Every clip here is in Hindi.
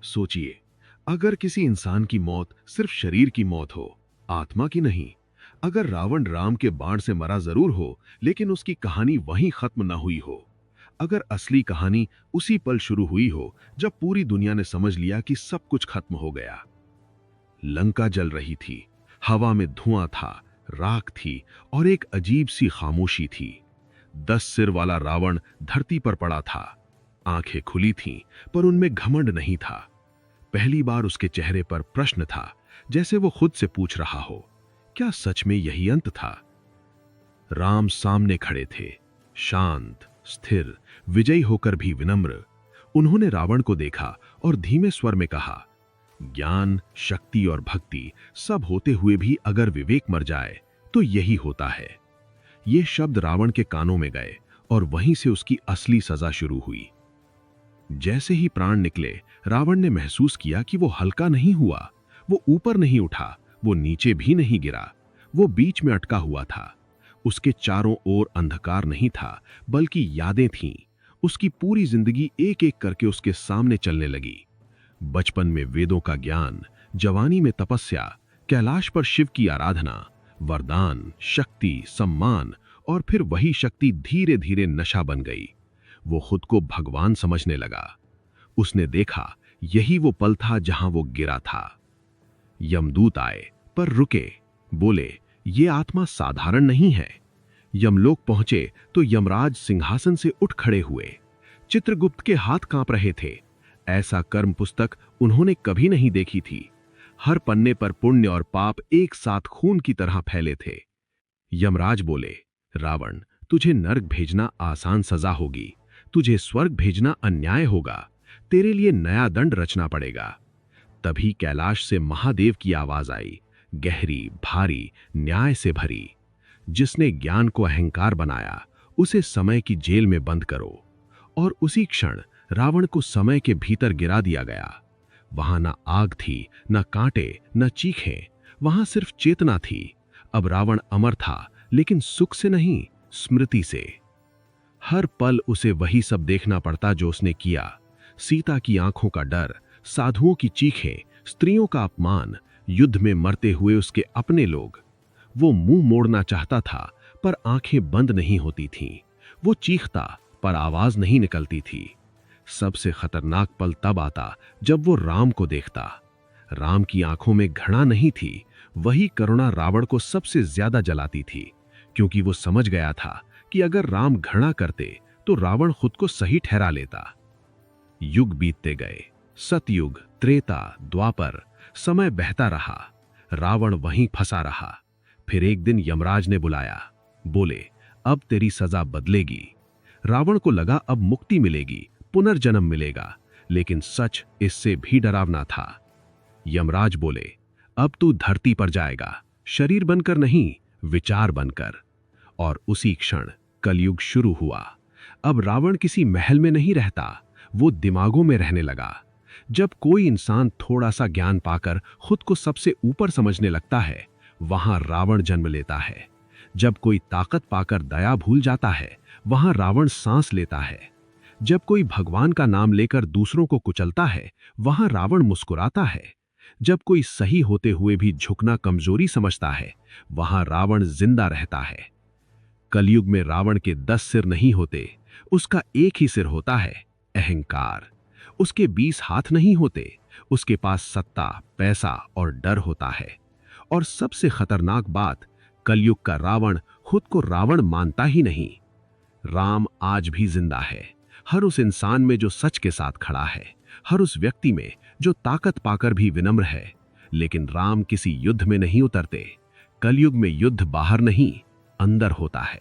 सोचिए, अगर किसी इंसान की मौत सिर्फ शरीर की मौत हो, आत्मा की नहीं। अगर रावण राम के बाण से मरा जरूर हो, लेकिन उसकी कहानी वहीं खत्म ना हुई हो। अगर असली कहानी उसी पल शुरू हुई हो जब पूरी दुनिया ने समझ लिया कि सब कुछ खत्म हो गया। लंका जल रही थी, हवा में धुआं था, राख थी और एक अजीब सी खामोशी थी। 10 सिर वाला रावण धरती पर पड़ा था। आंखें खुली थीं, पर उनमें घमंड नहीं था। पहली बार उसके चेहरे पर प्रश्न था, जैसे वो खुद से पूछ रहा हो, क्या सच में यही अंत था? राम सामने खड़े थे, शांत, स्थिर, विजयी होकर भी विनम्र। उन्होंने रावण को देखा और धीमे स्वर में कहा, ज्ञान, शक्ति और भक्ति सब होते हुए भी अगर विवेक मर जाए तो यही होता है। ये शब्द रावण के कानों में गए और वहीं से उसकी असली सजा शुरू हुई। जैसे ही प्राण निकले, रावण ने महसूस किया कि वो हल्का नहीं हुआ। वो ऊपर नहीं उठा, वो नीचे भी नहीं गिरा। वो बीच में अटका हुआ था। उसके चारों ओर अंधकार नहीं था, बल्कि यादें थीं। उसकी पूरी जिंदगी एक एक करके उसके सामने चलने लगी। बचपन में वेदों का ज्ञान, जवानी में तपस्या, कैलाश पर शिव की आराधना, वरदान, शक्ति, सम्मान, और फिर वही शक्ति धीरे धीरे नशा बन गई। वो खुद को भगवान समझने लगा। उसने देखा, यही वो पल था जहां वो गिरा था। यमदूत आए, पर रुके, बोले, ये आत्मा साधारण नहीं है। यमलोक पहुंचे तो यमराज सिंहासन से उठ खड़े हुए। चित्रगुप्त के हाथ कांप रहे थे। ऐसा कर्म पुस्तक उन्होंने कभी नहीं देखी थी। हर पन्ने पर पुण्य और पाप एक साथ खून की तरह फैले थे। यमराज बोले, रावण, तुझे नरक भेजना आसान सजा होगी, तुझे स्वर्ग भेजना अन्याय होगा। तेरे लिए नया दंड रचना पड़ेगा। तभी कैलाश से महादेव की आवाज आई, गहरी, भारी, न्याय से भरी। जिसने ज्ञान को अहंकार बनाया, उसे समय की जेल में बंद करो। और उसी क्षण रावण को समय के भीतर गिरा दिया गया। वहां ना आग थी, न कांटे, न चीखें, वहां सिर्फ चेतना थी। अब रावण अमर था, लेकिन सुख से नहीं, स्मृति से। हर पल उसे वही सब देखना पड़ता जो उसने किया। सीता की आंखों का डर, साधुओं की चीखें, स्त्रियों का अपमान, युद्ध में मरते हुए उसके अपने लोग। वो मुंह मोड़ना चाहता था, पर आंखें बंद नहीं होती थीं। वो चीखता, पर आवाज नहीं निकलती थी। सबसे खतरनाक पल तब आता जब वो राम को देखता। राम की आंखों में घृणा नहीं थी, वही करुणा रावण को सबसे ज्यादा जलाती थी, क्योंकि वो समझ गया था कि अगर राम घृणा करते तो रावण खुद को सही ठहरा लेता। युग बीतते गए, सतयुग, त्रेता, द्वापर, समय बहता रहा। रावण वहीं फंसा रहा। फिर एक दिन यमराज ने बुलाया, बोले, अब तेरी सजा बदलेगी। रावण को लगा अब मुक्ति मिलेगी, पुनर्जन्म मिलेगा, लेकिन सच इससे भी डरावना था। यमराज बोले, अब तू धरती पर जाएगा, शरीर बनकर नहीं, विचार बनकर। और उसी क्षण कलयुग शुरू हुआ। अब रावण किसी महल में नहीं रहता, वो दिमागों में रहने लगा। जब कोई इंसान थोड़ा सा ज्ञान पाकर खुद को सबसे ऊपर समझने लगता है, वहां रावण जन्म लेता है। जब कोई ताकत पाकर दया भूल जाता है, वहां रावण सांस लेता है। जब कोई भगवान का नाम लेकर दूसरों को कुचलता है, वहां रावण मुस्कुराता है। जब कोई सही होते हुए भी झुकना कमजोरी समझता है, वहां रावण जिंदा रहता है। कलयुग में रावण के 10 सिर नहीं होते, उसका एक ही सिर होता है, अहंकार। उसके 20 हाथ नहीं होते, उसके पास सत्ता, पैसा और डर होता है। और सबसे खतरनाक बात, कलयुग का रावण खुद को रावण मानता ही नहीं। राम आज भी जिंदा है, हर उस इंसान में जो सच के साथ खड़ा है, हर उस व्यक्ति में जो ताकत पाकर भी विनम्र है। लेकिन राम किसी युद्ध में नहीं उतरते। कलयुग में युद्ध बाहर नहीं, अंदर होता है।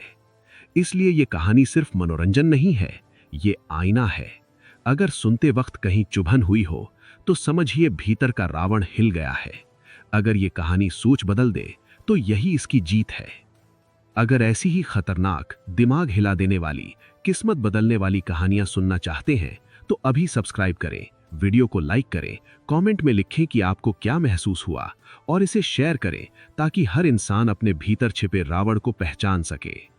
इसलिए ये कहानी सिर्फ मनोरंजन नहीं है, ये आईना है। अगर सुनते वक्त कहीं चुभन हुई हो, तो समझिए भीतर का रावण हिल गया है। अगर ये कहानी सोच बदल दे, तो यही इसकी जीत है। अगर ऐसी ही खतरनाक, दिमाग हिला देने वाली, किस्मत बदलने वाली कहानियां सुनना चाहते हैं, तो अभी सब्सक्राइब करें, वीडियो को लाइक करें, कमेंट में लिखें कि आपको क्या महसूस हुआ, और इसे शेयर करें ताकि हर इंसान अपने भीतर छिपे रावण को पहचान सके।